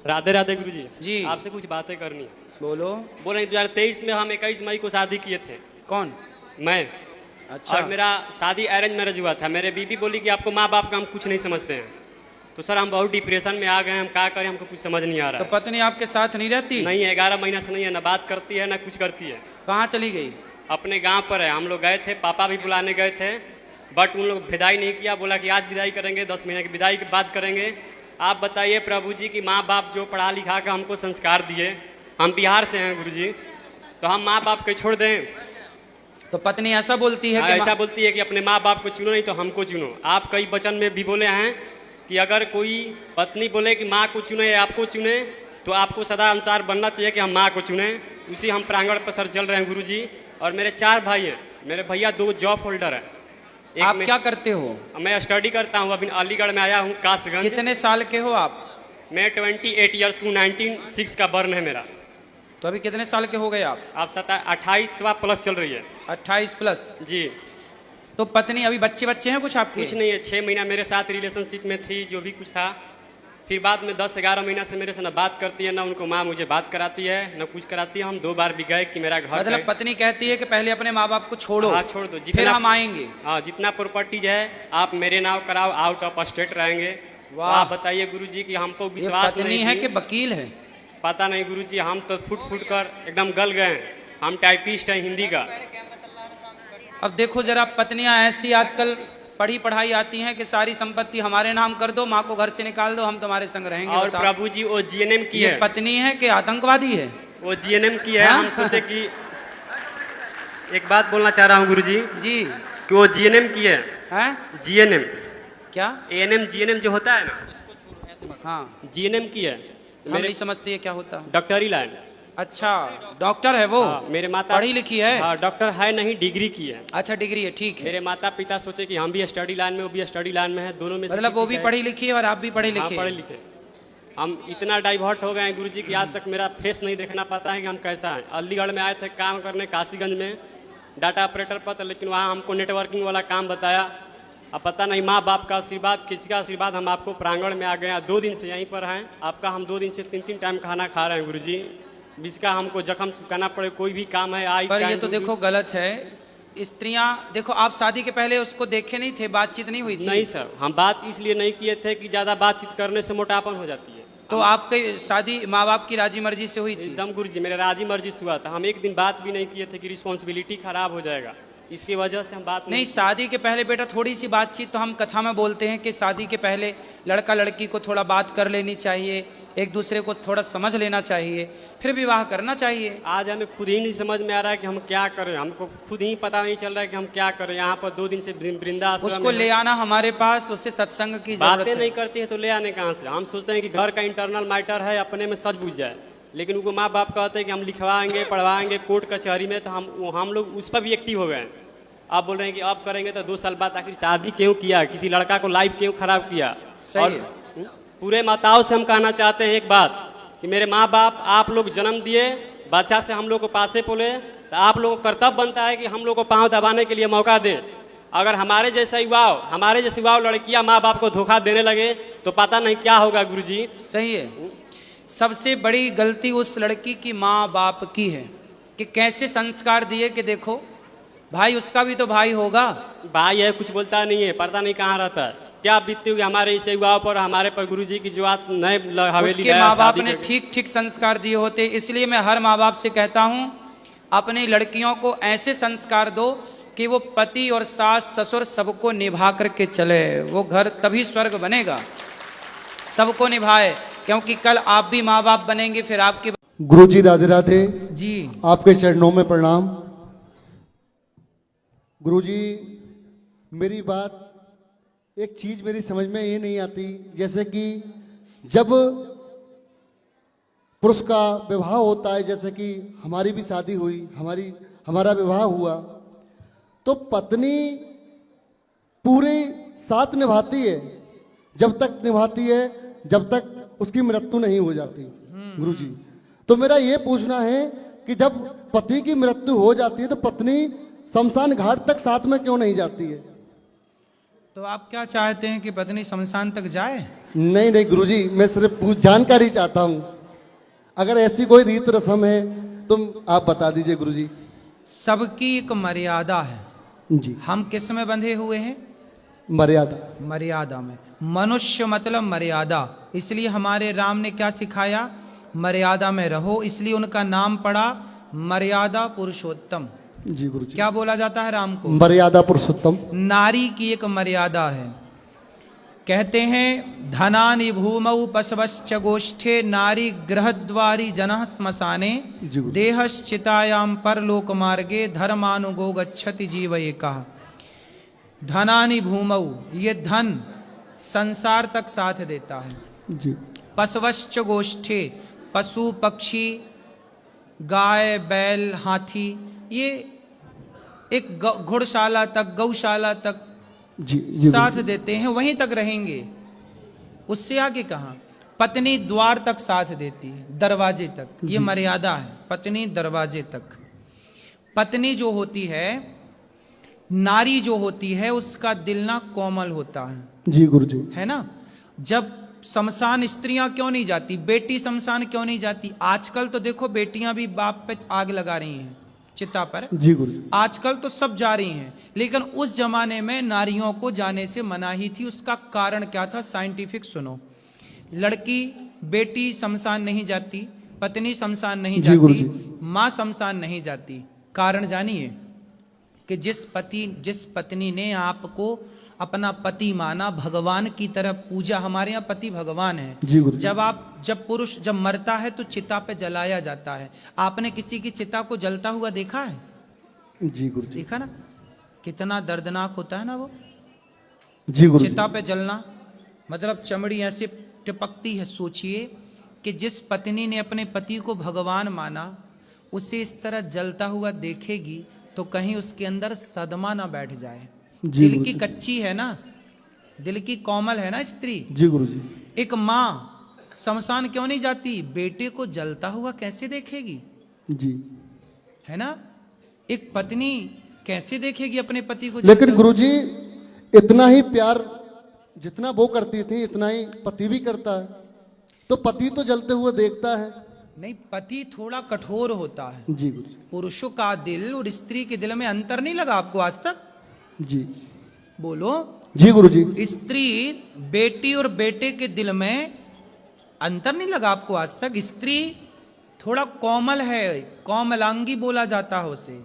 राधे राधे गुरुजी जी। आपसे कुछ बातें करनी है। बोलो। बोले 2023 में हम 21 मई को शादी किए थे। कौन? मैं। अच्छा। और मेरा शादी अरेंज मैरिज हुआ था। मेरे बीबी बोली कि आपको माँ बाप का हम कुछ नहीं समझते हैं। तो सर हम बहुत डिप्रेशन में आ गए हैं, हम क्या करें, हमको कुछ समझ नहीं आ रहा तो है। पत्नी आपके साथ नहीं रहती? नहीं है, 11 महीना से नहीं है, ना बात करती है ना कुछ करती है। कहाँ चली गई? अपने गांव पर है। हम लोग गए थे, पापा भी बुलाने गए थे, बट उन लोग विदाई नहीं किया। बोला कि आज विदाई करेंगे, 10 महीने की विदाई के बाद करेंगे। आप बताइए प्रभु जी कि माँ बाप जो पढ़ा लिखा कर हमको संस्कार दिए, हम बिहार से हैं गुरु जी, तो हम माँ बाप को छोड़ दें? तो पत्नी ऐसा बोलती है कि ऐसा बोलती है कि अपने माँ बाप को चुनो, नहीं तो हमको चुनो। आप कई वचन में भी बोले हैं कि अगर कोई पत्नी बोले कि माँ को चुने या आपको चुने, तो आपको सदा अनुसार बनना चाहिए कि हम माँ को चुने। उसी हम प्रांगण पर सर चल रहे हैं गुरु जी। और मेरे 4 भाई हैं। मेरे भैया 2 जॉब होल्डर हैं। आप क्या करते हो? मैं स्टडी करता हूँ, अभी अलीगढ़ में आया हूँ, कासगंज। कितने साल के हो आप? मैं 28 ईयर्स को 1906 का बर्न है मेरा। तो अभी कितने साल के हो गए आप? 28वां प्लस चल रही है। 28 प्लस जी। तो पत्नी अभी बच्चे हैं कुछ आपके? कुछ नहीं है, 6 महीना मेरे साथ रिलेशनशिप में थी, जो भी कुछ था। फिर बाद में 10-11 महीना से मेरे से ना बात करती है, ना उनको माँ मुझे बात कराती है, ना कुछ कराती है। हम 2 बार भी गए कि मेरा घर मतलब पत्नी कहती है कि पहले अपने माँ बाप को छोड़ो। हाँ छोड़ दो, फिर हम आएंगे। हाँ, जितना प्रॉपर्टीज है आप मेरे नाम कराओ, आउट ऑफ स्टेट रहेंगे। तो आप बताइए गुरुजी कि हमको विश्वास पत्नी नहीं है कि वकील है? पता नहीं गुरुजी, हम तो फुट कर एकदम गल गए हैं। हम टाइपिस्ट हैं हिंदी का। अब देखो जरा, पत्नियां ऐसी आजकल पढ़ी पढ़ाई आती हैं कि सारी संपत्ति हमारे नाम कर दो, माँ को घर से निकाल दो, हम तुम्हारे संग रहेंगे। और प्रभु जी वो जीएनएम की है। पत्नी है कि आतंकवादी है? वो जीएनएम की है। हम सोचे कि एक बात बोलना चाह रहा हूँ गुरुजी जी कि वो जीएनएम की है। जीएनएम क्या? एएनएम जीएनएम जो होता है ना, हाँ जीएनएम की है। हम नहीं समझती है क्या होता है। डॉक्टरी लाइन। अच्छा, डॉक्टर है वो? मेरे माता पढ़ी लिखी है? हाँ, डॉक्टर है नहीं, डिग्री की है। अच्छा डिग्री है, ठीक है। मेरे माता पिता सोचे कि हम भी स्टडी लाइन में, वो भी स्टडी लाइन में है, दोनों में मतलब वो भी पढ़ी लिखी है और आप भी पढ़े लिखे? पढ़े लिखे। हम इतना डाइवर्ट हो गए हैं गुरुजी कि आज तक मेरा फेस नहीं देखना पाता है कि हम कैसा हैं। अलीगढ़ में आए थे काम करने, काशीगंज में डाटा ऑपरेटर पर, लेकिन वहाँ हमको नेटवर्किंग वाला काम बताया। अब पता नहीं माँ बाप का आशीर्वाद, किसी का आशीर्वाद, हम आपको प्रांगण में आ गए। 2 दिन से यहीं पर हैं आपका। हम 2 दिन से 3-3 टाइम खाना खा रहे हैं गुरुजी। जिसका हमको जख्म चुकाना पड़े, कोई भी काम है आई। पर ये तो देखो गलत है। स्त्रियां देखो, आप शादी के पहले उसको देखे नहीं थे, बातचीत नहीं हुई थी? नहीं सर, हम बात इसलिए नहीं किए थे कि ज्यादा बातचीत करने से मोटापन हो जाती है। तो आपकी शादी माँ बाप की राजी मर्जी से हुई थी? एकदम गुरुजी, मेरे राजी मर्जी से हुआ था। हम एक दिन बात भी नहीं किए थे कि रिस्पॉन्सिबिलिटी खराब हो जाएगा, इसकी वजह से हम बात नहीं। शादी के पहले बेटा थोड़ी सी बातचीत तो हम कथा में बोलते हैं कि शादी के पहले लड़का लड़की को थोड़ा बात कर लेनी चाहिए, एक दूसरे को थोड़ा समझ लेना चाहिए, फिर विवाह करना चाहिए। आज हमें खुद ही नहीं समझ में आ रहा है कि हम क्या करें। हमको खुद ही पता नहीं चल रहा है कि हम क्या करें। यहाँ पर 2 दिन से वृंदावन उसको ले आना हमारे पास, उससे सत्संग की जरूरत है। बातें नहीं करती है तो ले आने कहाँ से? हम सोचते हैं कि घर का इंटरनल मैटर है, अपने में सच बुझ जाए, लेकिन उनको माँ बाप कहते हैं कि हम लिखवाएंगे, पढ़वाएंगे कोर्ट कचहरी में, तो हम लोग उस पर भी एक्टिव हो गए हैं। आप बोल रहे हैं कि अब करेंगे, तो 2 साल बाद आखिर शादी क्यों किया? किसी लड़का को लाइफ क्यों खराब किया? और पूरे माताओं से हम कहना चाहते हैं एक बात कि मेरे माँ बाप, आप लोग जन्म दिए, बच्चा से हम लोग को पासे पोले, तो आप लोग को कर्तव्य बनता है कि हम लोग को पांव दबाने के लिए मौका दें। अगर हमारे जैसे युवाओं लड़कियां माँ बाप को धोखा देने लगे तो पता नहीं क्या होगा गुरुजी। सही है। सबसे बड़ी गलती उस लड़की की माँ बाप की है कि कैसे संस्कार दिए कि देखो भाई, उसका भी तो भाई होगा। भाई है, कुछ बोलता नहीं है, पता नहीं कहाँ रहता है, क्या बीतती होगी हमारे इस युवाओं पर, हमारे पर गुरुजी की जो बात नए हवेली। उसके माँ बाप ने ठीक ठीक संस्कार दिए होते। इसलिए मैं हर माँ बाप से कहता हूँ, अपनी लड़कियों को ऐसे संस्कार दो कि वो पति और सास ससुर सबको निभा करके चले। वो घर तभी स्वर्ग बनेगा, सबको निभाए, क्योंकि कल आप भी माँ बाप बनेंगे। फिर आपके गुरुजी राधे राधे जी, आपके चरणों में प्रणाम। गुरुजी, मेरी बात, एक चीज मेरी समझ में ये नहीं आती, जैसे कि जब पुरुष का विवाह होता है, जैसे कि हमारी भी शादी हुई, हमारा विवाह हुआ, तो पत्नी पूरे साथ निभाती है, जब तक निभाती है जब तक उसकी मृत्यु नहीं हो जाती। गुरुजी, तो मेरा ये पूछना है कि जब पति की मृत्यु हो जाती है तो पत्नी शमशान घाट तक साथ में क्यों नहीं जाती है? तो आप क्या चाहते हैं कि पत्नी शमशान तक जाए? नहीं नहीं गुरुजी, मैं सिर्फ जानकारी चाहता हूँ। अगर ऐसी कोई रीत रस्म है तो आप बता दीजिए गुरुजी। सबकी एक मर्यादा है। जी। हम किस में बंधे हुए हैं? मर्यादा। मर्यादा में। मनुष्य मतलब मर्यादा, इसलिए हमारे राम ने क्या सिखाया? मर्यादा में रहो, इसलिए उनका नाम पड़ा मर्यादा पुरुषोत्तम। जी गुरुजी। क्या बोला जाता है राम को? मर्यादा पुरुषोत्तम। नारी की एक मर्यादा है। कहते हैं धनानि भूमौ पशवश्च गोष्ठे नारी गृहद्वारी जनः श्मशाने जी गुरु। देहश्चितायाम परलोक मार्गे धर्मानुगो गच्छति जीव एकः। धनानि भूमौ, ये धन संसार तक साथ देता है। जी। पशवश्च गोष्ठे, पशु पक्षी गाय बैल हाथी, ये एक घुड़शाला तक गौशाला तक जी, जी साथ गुरुजी। देते हैं, वहीं तक रहेंगे। उससे आगे कहाँ? पत्नी द्वार तक साथ देती है, दरवाजे तक, ये मर्यादा है। पत्नी दरवाजे तक। पत्नी जो होती है, नारी जो होती है, उसका दिल ना कोमल होता है। जी गुरुजी। है ना? जब शमशान स्त्रियां क्यों नहीं जाती? बेटी शमशान क्यों नहीं जाती? आजकल तो देखो बेटियां भी बाप पे आग लगा रही हैं चिता पर। जी गुरुजी। आजकल तो सब जा रही हैं, लेकिन उस जमाने में नारियों को जाने से मनाही थी। उसका कारण क्या था? साइंटिफिक सुनो। लड़की बेटी शमशान नहीं जाती, पत्नी शमशान नहीं जी जाती, गुरुजी। मां शमशान नहीं जाती। कारण जानिए कि जिस पत्नी ने आपको अपना पति माना, भगवान की तरह पूजा, हमारे यहाँ पति भगवान है। जी गुरुजी। जब पुरुष जब मरता है तो चिता पे जलाया जाता है। आपने किसी की चिता को जलता हुआ देखा है? जी गुरुजी। देखा ना? कितना दर्दनाक होता है ना वो। जी गुरुजी। चिता पे जलना मतलब चमड़ी ऐसे टिपकती है। सोचिए कि जिस पत्नी ने अपने पति को भगवान माना, उसे इस तरह जलता हुआ देखेगी तो कहीं उसके अंदर सदमा ना बैठ जाए। दिल की कच्ची है ना, दिल की कोमल है ना स्त्री। जी गुरुजी। एक माँ शमशान क्यों नहीं जाती? बेटे को जलता हुआ कैसे देखेगी? जी। है ना? एक पत्नी कैसे देखेगी अपने पति को? लेकिन गुरुजी, इतना ही प्यार जितना वो करती थी इतना ही पति भी करता है, तो पति तो जलते हुए देखता है। नहीं, पति थोड़ा कठोर होता है। जी गुरुजी। पुरुषों का दिल और स्त्री के दिल में अंतर नहीं लगा आपको आज तक? जी। बोलो। जी गुरुजी। स्त्री बेटी और बेटे के दिल में अंतर नहीं लगा आपको आज तक? स्त्री थोड़ा कोमल है, कोमलांगी बोला जाता है उसे।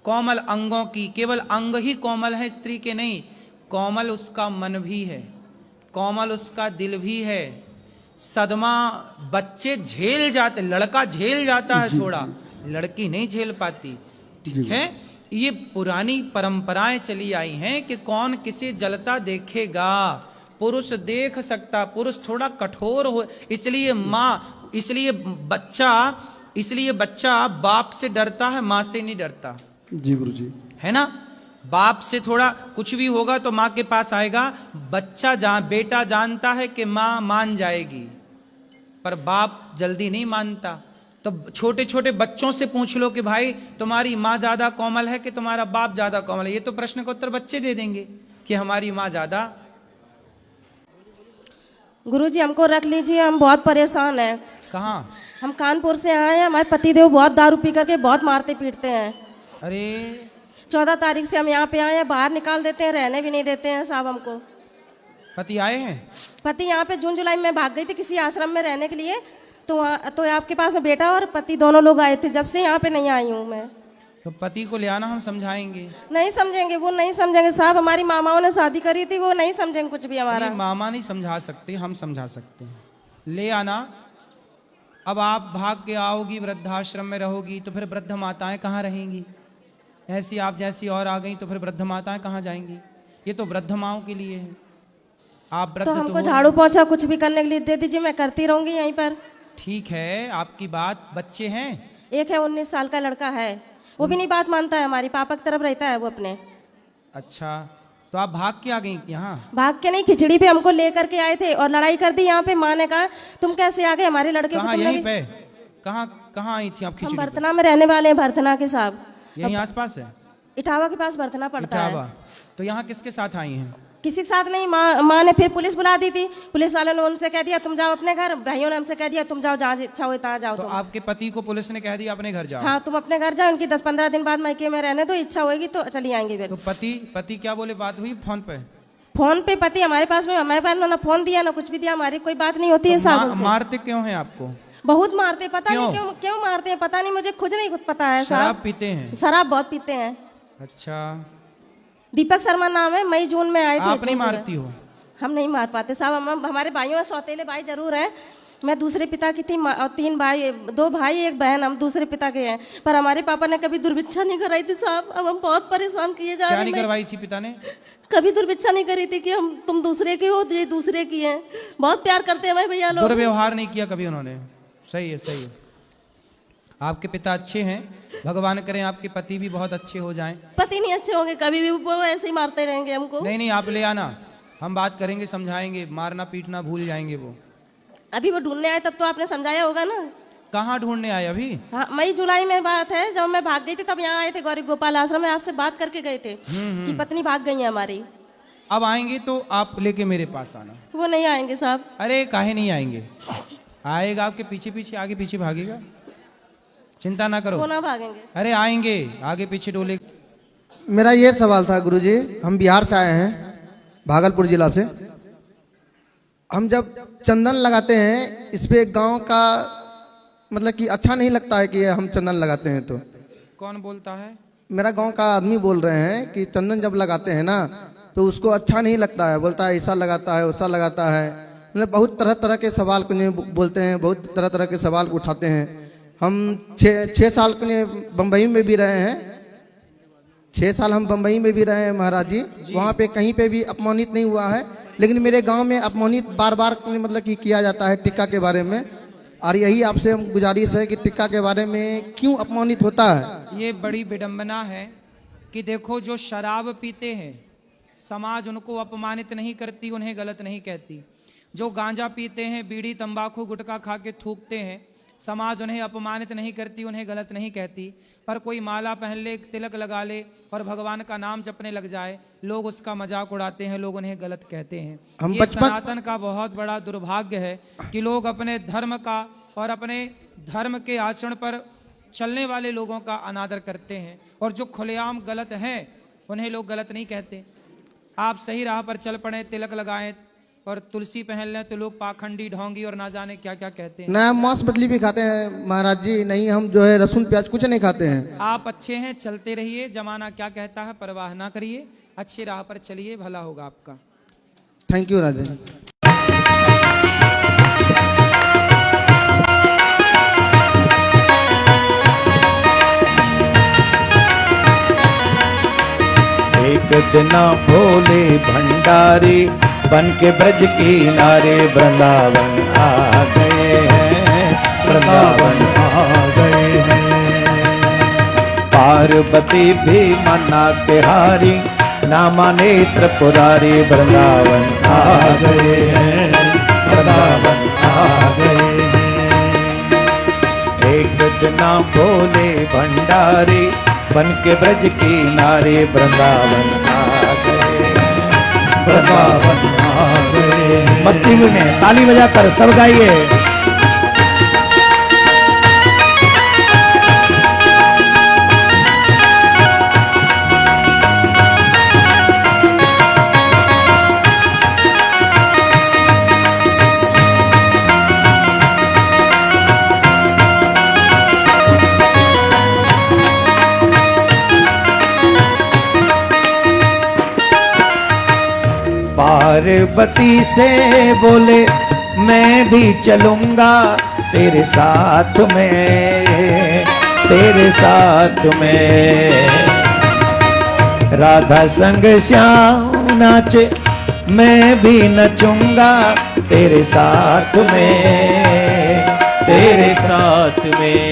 कोमल अंगों की, केवल अंग ही कोमल है स्त्री के नहीं, कोमल उसका मन भी है, कोमल उसका दिल भी है। सदमा बच्चे झेल जाते, लड़का झेल जाता है थोड़ा, लड़की नहीं झेल पाती। ठीक है? ये पुरानी परंपराएं चली आई हैं कि कौन किसे जलता देखेगा। पुरुष देख सकता, पुरुष थोड़ा कठोर हो, इसलिए माँ, इसलिए बच्चा बाप से डरता है, माँ से नहीं डरता। जी गुरुजी। है ना? बाप से थोड़ा कुछ भी होगा तो माँ के पास आएगा। बेटा जानता है कि माँ मान जाएगी, पर बाप जल्दी नहीं मानता। तो छोटे छोटे बच्चों से पूछ लो कि भाई तुम्हारी माँ ज्यादा कोमल है कि तुम्हारा बाप ज्यादा कोमल है? ये तो प्रश्न का उत्तर बच्चे दे देंगे कि हमारी माँ ज्यादा। गुरुजी हमको रख लीजिए, हम बहुत परेशान हैं। कहाँ? हम कानपुर से आए हैं, हमारे पतिदेव बहुत दारू पी करके बहुत मारते पीटते हैं। अरे 14 तारीख से हम यहाँ पे आए हैं, बाहर निकाल देते हैं, रहने भी नहीं देते हैं साहब हमको। पति आए हैं? पति यहाँ पे जून जुलाई में भाग गई थी किसी आश्रम में रहने के लिए, तो आपके पास बेटा और पति दोनों लोग आए थे। जब से यहाँ पे नहीं आई हूँ मैं। तो पति को ले आना, हम समझाएंगे। नहीं समझेंगे, वो नहीं समझेंगे साहब। हमारी मामाओं ने शादी करी थी, वो नहीं समझेंगे कुछ भी हमारा। मामा नहीं समझा सकते, हम समझा सकते हैं। ले आना। अब आप भाग के आओगी, वृद्धाश्रम में रहोगी, तो फिर वृद्ध माताएं कहाँ रहेंगी? ऐसी आप जैसी और आ गई तो फिर वृद्ध माताएं कहाँ जाएंगी? ये तो वृद्ध माओं के लिए है। आप वृद्ध तो हमको झाड़ू पोंछा कुछ भी करने के लिए दे दीजिए, मैं करती रहूंगी यहीं पर। ठीक है, आपकी बात। बच्चे हैं? एक है 19 साल का लड़का है, वो भी नहीं बात मानता है, हमारी पापा की तरफ रहता है वो अपने। अच्छा, तो आप भाग के आ गई यहाँ? भाग के नहीं, खिचड़ी पे हमको लेकर के आए थे और लड़ाई कर दी यहाँ पे। माँ ने कहा तुम कैसे आ गए हमारे लड़के को? यहीं पे? कहाँ आई थी आप? हम खिचड़ी पे? बर्थना में रहने वाले हैं, भरथना के साहब। यहीं आसपास है? इटावा के पास बर्थना पड़ता है। तो यहाँ किसके साथ आई हैं? किसी के साथ नहीं। माँ ने फिर पुलिस बुला दी थी, पुलिस वालों ने उनसे कह दिया तुम जाओ अपने घर, भाइयों ने हमसे कह दिया तुम जाओ जहाँ इच्छा हो तहाँ जाओ। तो आपके पति को पुलिस ने कह दिया अपने घर जाओ? हाँ, तुम अपने घर जाओ, उनकी 10-15 दिन बाद मायके में रहने दो, इच्छा होगी तो चली आएंगे फिर। तो पति क्या बोले, बात हुई फोन पे? फोन पे पति हमारे पास ना फोन दिया ना कुछ भी दिया, हमारी कोई बात नहीं होती है साहब। मारते क्यों हैं आपको? बहुत मारते, पता नहीं क्यों मारते हैं, पता नहीं, मुझे खुद नहीं पता है साहब। शराब पीते हैं? शराब बहुत पीते हैं। अच्छा, दीपक शर्मा नाम है, मई जून में आए थे। आप नहीं मारती हो? हम नहीं मार पाते साहब, हम हमारे भाइयों में सौतेले भाई जरूर हैं। मैं दूसरे पिता की थी और 3 भाई, 2 भाई 1 बहन, हम दूसरे पिता के हैं। पर हमारे पापा ने कभी दुर्भिक्षा नहीं कराई थी साहब। अब हम बहुत परेशान किए जा रहे हैं। क्या नहीं करवाई थी पिता ने? कभी दुर्भिक्षा नहीं करी थी कि हम तुम दूसरे के हो, ये दूसरे की हैं। बहुत प्यार करते हैं भैया लोग। दुर्व्यवहार नहीं किया कभी उन्होंने? सही है, सही है। आपके पिता अच्छे हैं, भगवान करें आपके पति भी बहुत अच्छे हो जाएं। पति नहीं अच्छे होंगे कभी भी, वो ऐसे ही मारते रहेंगे हमको। नहीं, आप ले आना, हम बात करेंगे, समझाएंगे, मारना पीटना भूल जाएंगे वो। अभी वो ढूंढने आए तब तो आपने समझाया होगा ना। कहाँ ढूंढने आए अभी? हाँ, मई जुलाई में बात है, जब मैं भाग गई थी तब यहाँ आए थे गौरी गोपाल आश्रम में, आपसे बात करके गए थे कि पत्नी भाग गई है हमारी। अब आएंगे तो आप लेके मेरे पास आना। वो नहीं आएंगे साहब। अरे काहे नहीं आएंगे, आएगा आपके पीछे पीछे, आगे पीछे भागेगा, चिंता ना करो। वो ना भागेंगे। अरे आएंगे, आगे पीछे डोले। मेरा ये सवाल था गुरुजी, हम बिहार से आए हैं, भागलपुर जिला से। हम जब चंदन लगाते हैं इस पे गांव का मतलब कि अच्छा नहीं लगता है कि हम चंदन लगाते हैं तो। कौन बोलता है? मेरा गांव का आदमी बोल रहे हैं कि चंदन जब लगाते हैं ना तो उसको अच्छा नहीं लगता है, बोलता है ऐसा लगाता है वैसा लगाता है, मतलब बहुत तरह तरह के सवाल को बोलते हैं, बहुत तरह तरह के सवाल उठाते हैं। हम 6 साल के बम्बई में भी रहे हैं, 6 साल हम बम्बई में भी रहे हैं महाराज जी। वहाँ पे कहीं पे भी अपमानित नहीं हुआ है, लेकिन मेरे गांव में अपमानित बार बार मतलब कि किया जाता है टिक्का के बारे में। और यही आपसे हम गुजारिश है कि टिक्का के बारे में क्यों अपमानित होता है? ये बड़ी विडंबना है कि देखो, जो शराब पीते हैं समाज उनको अपमानित नहीं करती, उन्हें गलत नहीं कहती। जो गांजा पीते हैं, बीड़ी तंबाकू गुटखा खा के थूकते हैं, समाज उन्हें अपमानित नहीं करती, उन्हें गलत नहीं कहती। पर कोई माला पहन ले, तिलक लगा ले और भगवान का नाम जपने लग जाए, लोग उसका मजाक उड़ाते हैं, लोग उन्हें गलत कहते हैं। ये सनातन का बहुत बड़ा दुर्भाग्य है कि लोग अपने धर्म का और अपने धर्म के आचरण पर चलने वाले लोगों का अनादर करते हैं, और जो खुलेआम गलत हैं उन्हें लोग गलत नहीं कहते। आप सही राह पर चल पड़े, तिलक लगाएं और तुलसी पहन लें तो लोग पाखंडी, ढोंगी और ना जाने क्या क्या कहते हैं। ना मांस मछली भी खाते हैं महाराज जी, नहीं हम जो है लहसुन प्याज कुछ नहीं खाते हैं। आप अच्छे हैं, चलते रहिए, जमाना क्या कहता है परवाह ना करिए, अच्छी राह पर चलिए, भला होगा आपका। थैंक यू राजा। एक दिन भोले भंडारी बन के ब्रज किनारे वृंदावन आ गए हैं, वृंदावन आ गए हैं। पार्वती भी मना तिहारी, नामा नेत्र पुरारी वृंदावन आ गए हैं, वृंदावन आ गए हैं। एक दिन भोले भंडारी बन के ब्रज किनारे वृंदावन आ गए, वृंदावन आ गए। मस्ती में ताली बजाकर सब गाइए। पार्वती से बोले मैं भी चलूंगा तेरे साथ में, तेरे साथ में। राधा संग श्याम नाचे मैं भी नचूंगा तेरे साथ में, तेरे साथ में।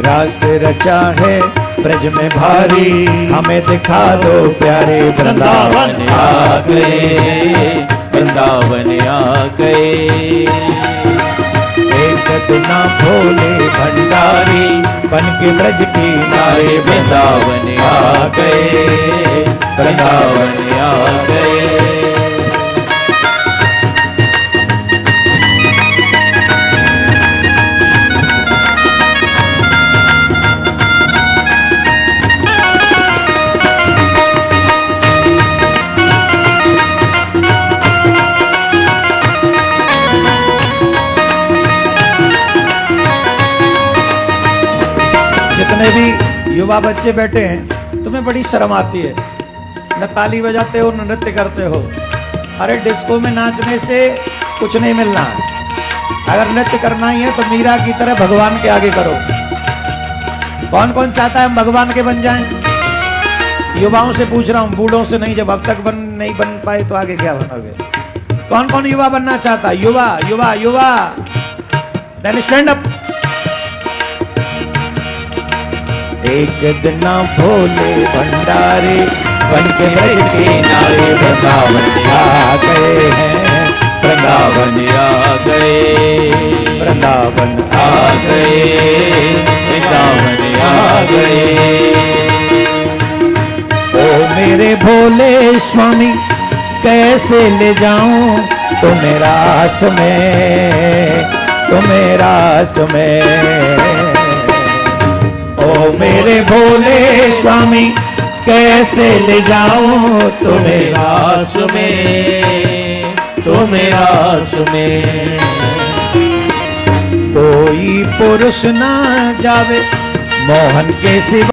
रास रचा है ब्रज में भारी, हमें दिखा दो प्यारे वृंदावन आ गए, वृंदावन आ गए। एक दिन भोले भंडारी बन के ब्रज की नारे वृंदावन आ गए, वृंदावन आ गए। जितने भी युवा बच्चे बैठे हैं, तुम्हें बड़ी शर्म आती है, न ताली बजाते हो न नृत्य करते हो। अरे डिस्को में नाचने से कुछ नहीं मिलना है। अगर नृत्य करना ही है तो मीरा की तरह भगवान के आगे करो। कौन कौन चाहता है हम भगवान के बन जाएं? युवाओं से पूछ रहा हूं, बूढ़ों से नहीं। जब अब तक नहीं बन पाए तो आगे क्या बनोगे? कौन कौन युवा बनना चाहता है? युवा युवा युवा, देन स्टैंड अप। एक दिन भोले भंडारे बन के ब्रज के नारे वृंदावन आ गए हैं, वृंदावन आ गए, वृंदावन आ गए, वृंदावन आ गए। ओ मेरे भोले स्वामी कैसे ले जाऊं तुम्हें रास में, तुम्हें रास में। ओ मेरे भोले स्वामी कैसे ले जाऊं तुम्हें रास में, तुम्हें रास में। कोई पुरुष ना जावे मोहन के सिवा।